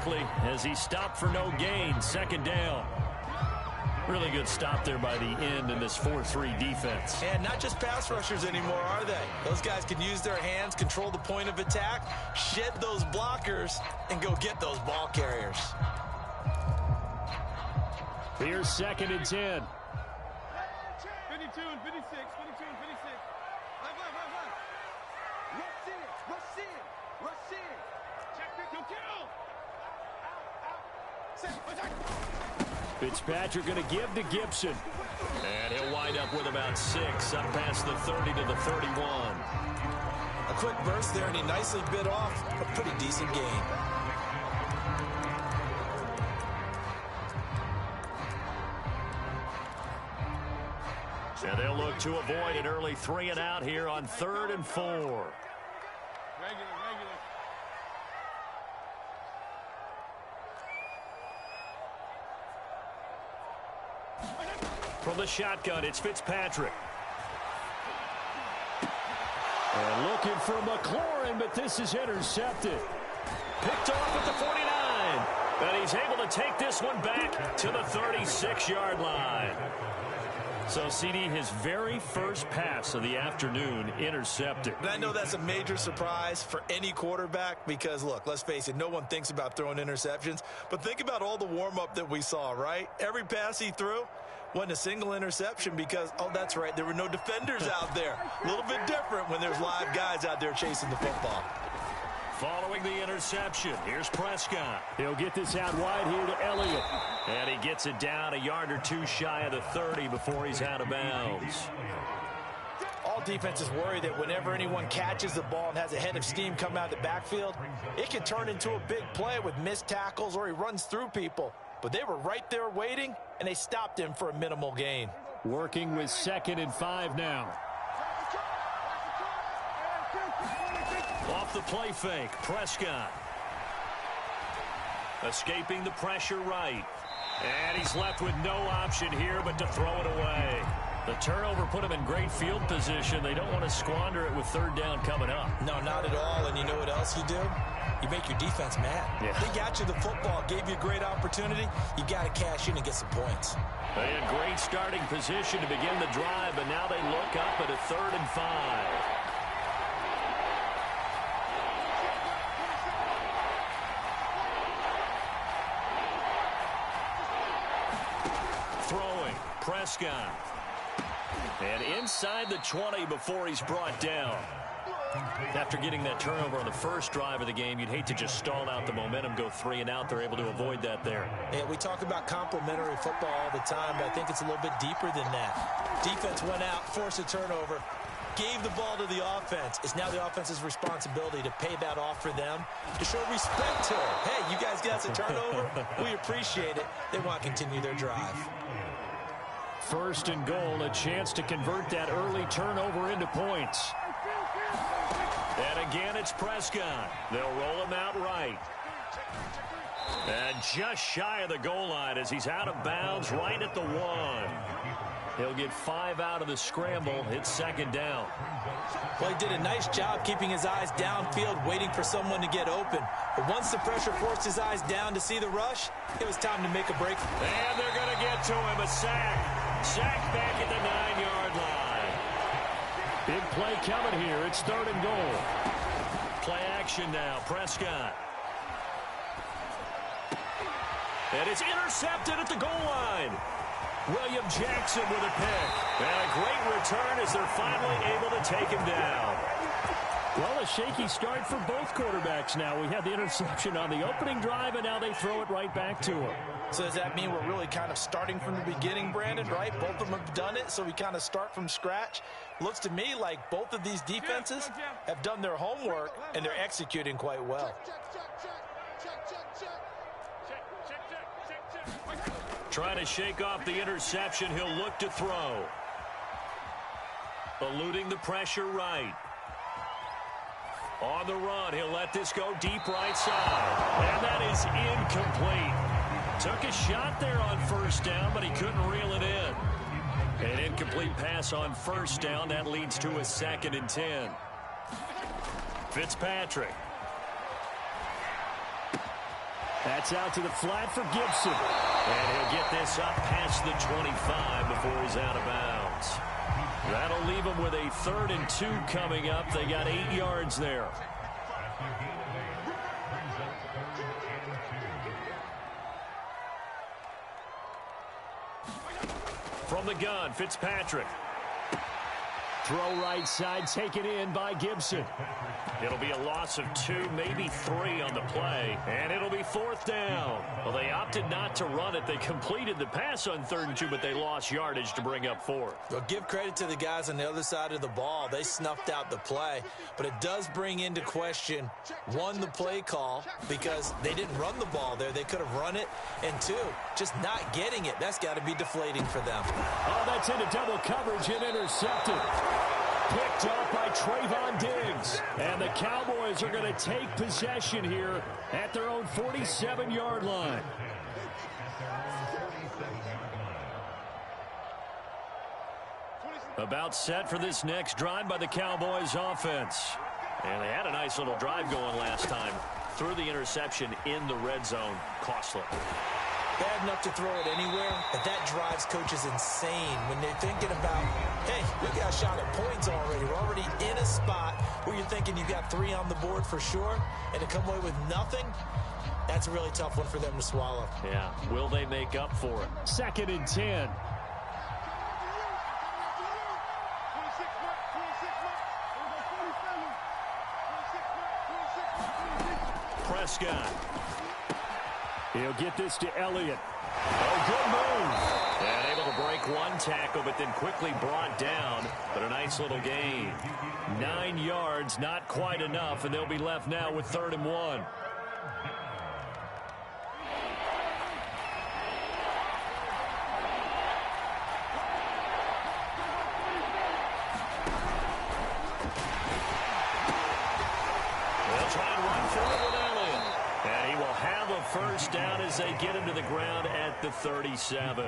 quickly as he stopped for no gain. Second down. Really good stop there by the end in this 4-3 defense. And not just pass rushers anymore, are they? Those guys can use their hands, control the point of attack, shed those blockers, and go get those ball carriers. Here's 2nd and 10. 52 and 56, 52 and 56. Left. Rush in. Check, kill. Fitzpatrick going to give to Gibson. And he'll wind up with about 6, up past the 30 to the 31. A quick burst there, and he nicely bit off a pretty decent gain. And they'll look to avoid an early 3 and out here on 3rd and 4. Regular. From the shotgun, it's Fitzpatrick. And looking for McLaurin, but this is intercepted. Picked off at the 49. And he's able to take this one back to the 36-yard line. So, CD, his very first pass of the afternoon intercepted. And I know that's a major surprise for any quarterback because, look, let's face it, no one thinks about throwing interceptions. But think about all the warm-up that we saw, right? Every pass he threw wasn't a single interception because, oh, that's right, there were no defenders out there. A little bit different when there's live guys out there chasing the football. Following the interception, here's Prescott. He'll get this out wide here to Elliott. And he gets it down a yard or 2 shy of the 30 before he's out of bounds. All defenses worry that whenever anyone catches the ball and has a head of steam come out of the backfield, it can turn into a big play with missed tackles or he runs through people. But they were right there waiting, and they stopped him for a minimal gain. Working with 2nd and 5 now. Off the play fake, Prescott. Escaping the pressure right. And he's left with no option here but to throw it away. The turnover put him in great field position. They don't want to squander it with 3rd down coming up. No, not at all. And you know what else you do? You make your defense mad. Yeah. They got you the football, gave you a great opportunity. You got to cash in and get some points. They had great starting position to begin the drive, but now they look up at a 3rd and 5. Throwing, Prescott. And inside the 20 before he's brought down. After getting that turnover on the first drive of the game, you'd hate to just stall out the momentum, go 3 and out. They're able to avoid that there. Yeah, we talk about complementary football all the time, but I think it's a little bit deeper than that. Defense went out, forced a turnover, gave the ball to the offense. It's now the offense's responsibility to pay that off for them, to show respect to it. Hey, you guys got us a turnover. We appreciate it. They want to continue their drive. 1st and goal, a chance to convert that early turnover into points. And again, it's Prescott. They'll roll him out right. And just shy of the goal line as he's out of bounds right at the 1. He'll get 5 out of the scramble. It's 2nd down. Well, he did a nice job keeping his eyes downfield, waiting for someone to get open. But once the pressure forced his eyes down to see the rush, it was time to make a break. And they're going to get to him. A sack. Sack back at the 9-yard line. Big play coming here. It's 3rd and goal. Play action now. Prescott. And it's intercepted at the goal line. William Jackson with a pick. And a great return as they're finally able to take him down. Well, a shaky start for both quarterbacks now. We had the interception on the opening drive, and now they throw it right back to him. So does that mean we're really kind of starting from the beginning, Brandon, right? Both of them have done it, so we kind of start from scratch. Looks to me like both of these defenses have done their homework, and they're executing quite well. Trying to shake off the interception. He'll look to throw. Eluding the pressure right. On the run, he'll let this go deep right side. And that is incomplete. Took a shot there on 1st down, but he couldn't reel it in. An incomplete pass on 1st down. That leads to a 2nd and 10. That's out to the flat for Gibson. And he'll get this up past the 25 before he's out of bounds. That'll leave them with a 3rd and 2 coming up. They got 8 yards there. From the gun, Fitzpatrick. Throw right side, taken in by Gibson. It'll be a loss of 2, maybe 3 on the play, and it'll be 4th down. Well, they opted not to run it. They completed the pass on 3rd and 2, but they lost yardage to bring up 4th. Well, give credit to the guys on the other side of the ball. They snuffed out the play, but it does bring into question, 1, the play call, because they didn't run the ball there. They could have run it, and 2, just not getting it. That's got to be deflating for them. Oh, that's into double coverage and intercepted. Picked off by Trayvon Diggs. And the Cowboys are going to take possession here at their own 47-yard line. About set for this next drive by the Cowboys offense. And they had a nice little drive going last time. Threw the interception in the red zone. Costly. Bad enough to throw it anywhere, but that drives coaches insane when they're thinking about, hey, we got a shot at points already. We're already in a spot where you're thinking you got 3 on the board for sure, and to come away with nothing, that's a really tough one for them to swallow. Yeah, will they make up for it? 2nd and 10. Prescott. He'll get this to Elliott. Oh, good move. And able to break 1 tackle, but then quickly brought down. But a nice little gain. 9 yards, not quite enough, and they'll be left now with 3rd and 1. They'll try and run forward with Elliott. And he will have a 1st down as they get him to the ground at the 37.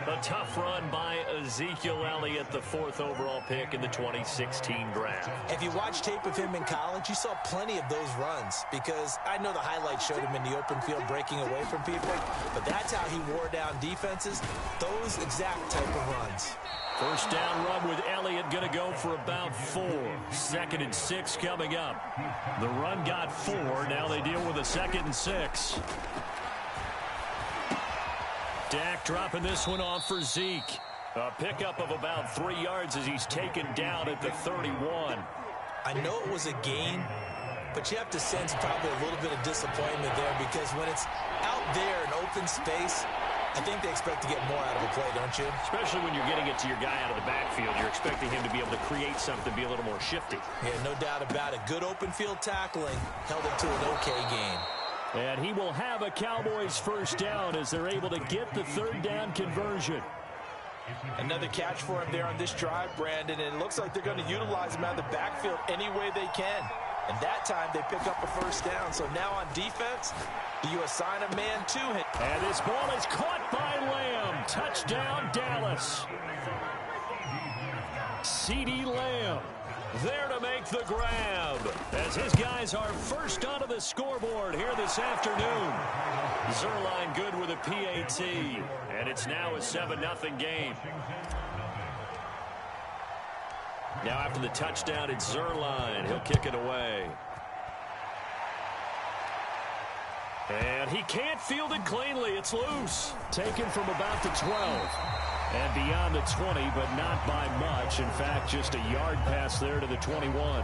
A tough run by Ezekiel Elliott, the 4th overall pick in the 2016 draft. If you watch tape of him in college, you saw plenty of those runs because I know the highlights showed him in the open field breaking away from people, but that's how he wore down defenses, those exact type of runs. 1st down run with Elliott, going to go for about 4. 2nd and 6 coming up. The run got 4. Now they deal with a 2nd and 6. Dak dropping this one off for Zeke. A pickup of about 3 yards as he's taken down at the 31. I know it was a gain, but you have to sense probably a little bit of disappointment there because when it's out there in open space, I think they expect to get more out of a play, don't you? Especially when you're getting it to your guy out of the backfield. You're expecting him to be able to create something, be a little more shifty. Yeah, no doubt about it. Good open field tackling held it to an okay gain. And he will have a Cowboys 1st down as they're able to get the 3rd down conversion. Another catch for him there on this drive, Brandon, and it looks like they're going to utilize him out of the backfield any way they can. And that time they pick up a 1st down. So now on defense, do you assign a man to him? And this ball is caught by Lamb. Touchdown, Dallas. CeeDee Lamb there to make the grab as his guys are first onto the scoreboard here this afternoon. Zerline good with a PAT, and it's now a 7-0 game. Now after the touchdown, it's Zerline. He'll kick it away. And he can't field it cleanly. It's loose. Taken from about the 12. And beyond the 20, but not by much. In fact, just a yard pass there to the 21.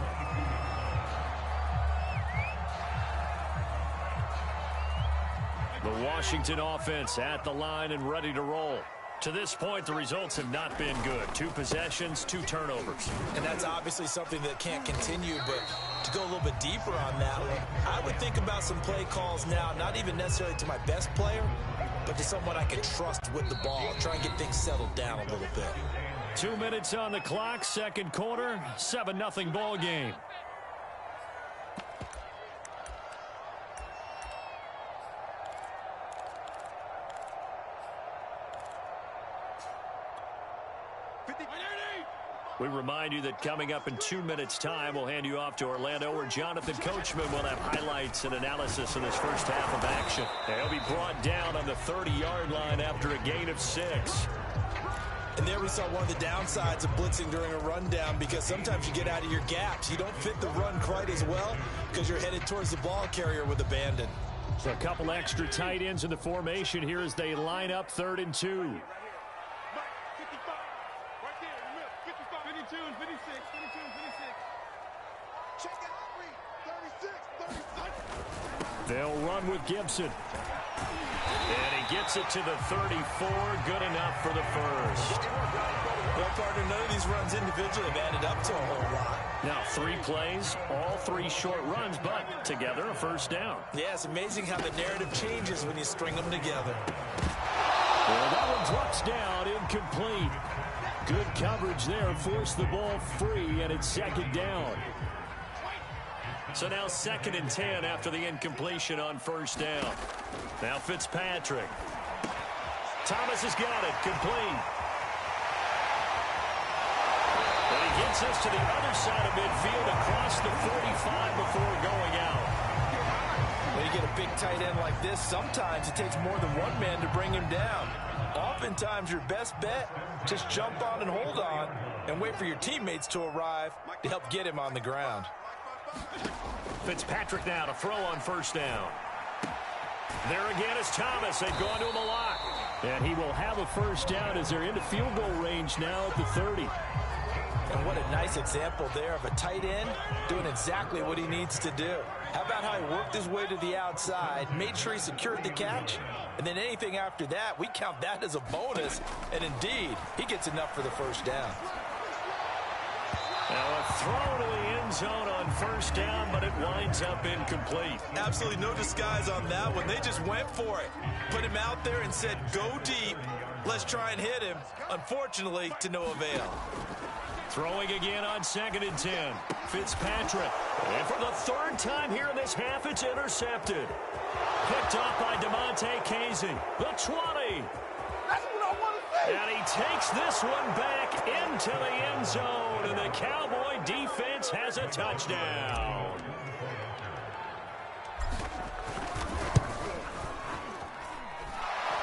The Washington offense at the line and ready to roll. To this point, the results have not been good. 2 possessions, 2 turnovers. And that's obviously something that can't continue, but to go a little bit deeper on that one, I would think about some play calls now, not even necessarily to my best player, but to someone I can trust with the ball. Try and get things settled down a little bit. 2 minutes on the clock, 2nd quarter, 7-0 ball game. We remind you that coming up in 2 minutes' time, we'll hand you off to Orlando, where Jonathan Coachman will have highlights and analysis of this first half of action. He'll be brought down on the 30-yard line after a gain of 6. And there we saw one of the downsides of blitzing during a rundown, because sometimes you get out of your gaps. You don't fit the run quite as well because you're headed towards the ball carrier with abandon. So a couple extra tight ends in the formation here as they line up 3rd and 2. 52 and 56, 52 and 56. Check it out, read. 36, 36. They'll run with Gibson. And he gets it to the 34. Good enough for the first. Well, partner, none of these runs individually have added up to a whole lot. Now 3 plays, all 3 short runs, but together a first down. Yeah, it's amazing how the narrative changes when you string them together. Well, that one drops down, incomplete. Good coverage there, forced the ball free, and it's 2nd down. So now 2nd and 10 after the incompletion on first down. Now Fitzpatrick. Thomas has got it, complete. And he gets us to the other side of midfield across the 45 before going out. When you get a big tight end like this, sometimes it takes more than one man to bring him down. Oftentimes, your best bet, just jump on and hold on and wait for your teammates to arrive to help get him on the ground. Fitzpatrick now to throw on first down. There again is Thomas. They've gone to him a lot. And he will have a first down as they're into field goal range now at the 30. And what a nice example there of a tight end doing exactly what he needs to do. How about how he worked his way to the outside, made sure he secured the catch, and then anything after that, we count that as a bonus. And indeed, he gets enough for the first down. Now a throw to the end zone on first down, but it winds up incomplete. Absolutely no disguise on that one. They just went for it. Put him out there and said, go deep. Let's try and hit him. Unfortunately, to no avail. Throwing again on 2nd and 10. Fitzpatrick. And for the 3rd time here in this half, it's intercepted. Picked off by DeMonte Casey. The 20. That's what I want to say. And he takes this one back into the end zone. And the Cowboy defense has a touchdown.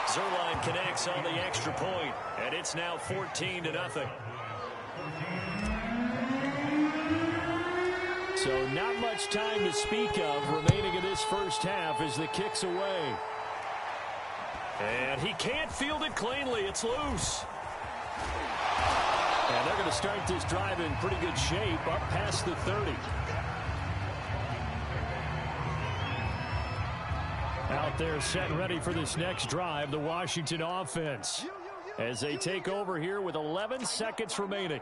Zerline connects on the extra point. And it's now 14-0. So not much time to speak of remaining in this first half as the kick's away. And he can't field it cleanly. It's loose. And they're going to start this drive in pretty good shape up past the 30. Out there set and ready for this next drive, the Washington offense, as they take over here with 11 seconds remaining.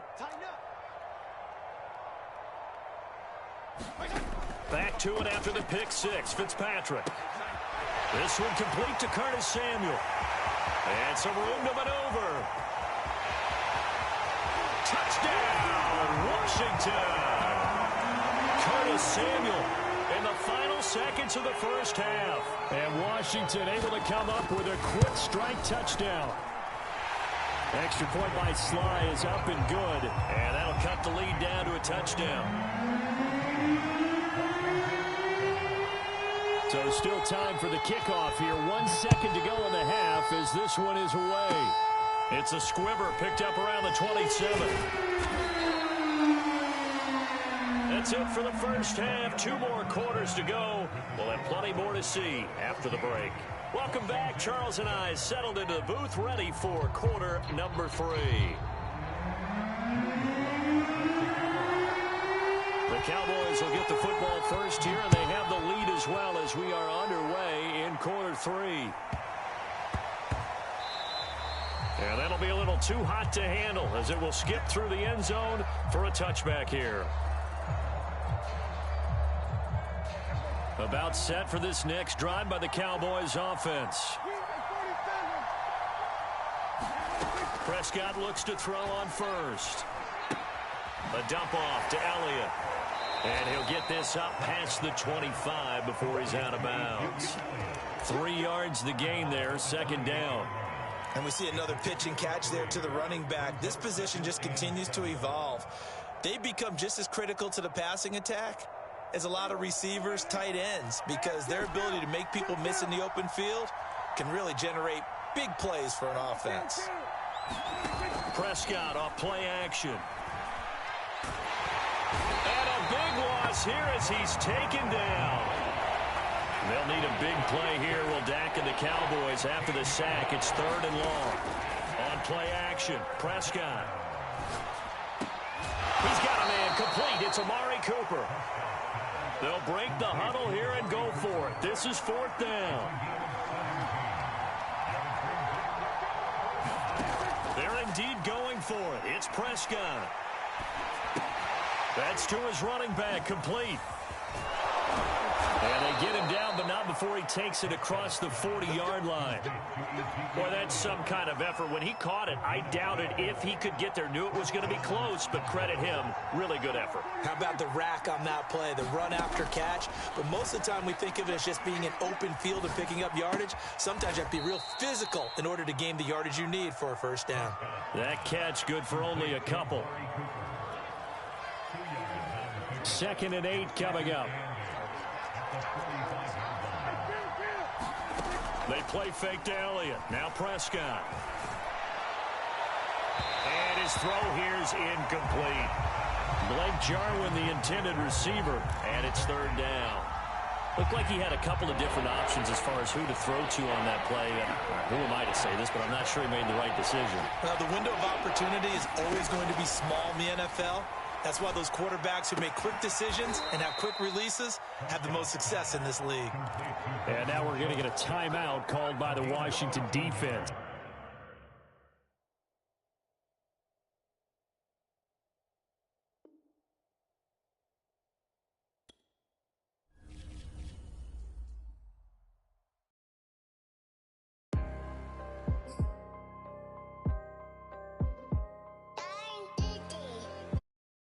Back to it after the pick 6. Fitzpatrick. This one complete to Curtis Samuel. And some room to maneuver. Touchdown, Washington. Curtis Samuel in the final seconds of the first half. And Washington able to come up with a quick strike touchdown. Extra point by Sly is up and good. And that'll cut the lead down to a touchdown. So still time for the kickoff here. 1 second to go in the half as this one is away. It's a squibber picked up around the 27. That's it for the first half. 2 more quarters to go. We'll have plenty more to see after the break. Welcome back. Charles and I settled into the booth ready for quarter number 3. The Cowboys will get the football first here, and they have the lead as well as we are underway in quarter 3. And that'll be a little too hot to handle as it will skip through the end zone for a touchback here. About set for this next drive by the Cowboys offense. Prescott looks to throw on first. A dump off to Elliott. And he'll get this up past the 25 before he's out of bounds. 3 yards the gain there, 2nd down. And we see another pitch and catch there to the running back. This position just continues to evolve. They become just as critical to the passing attack as a lot of receivers, tight ends, because their ability to make people miss in the open field can really generate big plays for an offense. Prescott off play action. And a big loss here as he's taken down. They'll need a big play here, will Dak and the Cowboys after the sack. It's 3rd and long. On play action, Prescott. He's got a man complete. It's Amari Cooper. They'll break the huddle here and go for it. This is 4th down. They're indeed going for it. It's Prescott. That's to his running back, complete. And they get him down, but not before he takes it across the 40-yard line. Boy, that's some kind of effort. When he caught it, I doubted if he could get there. Knew it was going to be close, but credit him. Really good effort. How about the rack on that play, the run after catch? But most of the time we think of it as just being an open field and picking up yardage. Sometimes you have to be real physical in order to gain the yardage you need for a first down. That catch good for only a couple. 2nd and 8 coming up. They play fake to Elliott. Now Prescott. And his throw here's incomplete. Blake Jarwin, the intended receiver, and it's 3rd down. Looked like he had a couple of different options as far as who to throw to on that play. And who am I to say this, but I'm not sure he made the right decision. Well, the window of opportunity is always going to be small in the NFL. That's why those quarterbacks who make quick decisions and have quick releases have the most success in this league. And now we're going to get a timeout called by the Washington defense.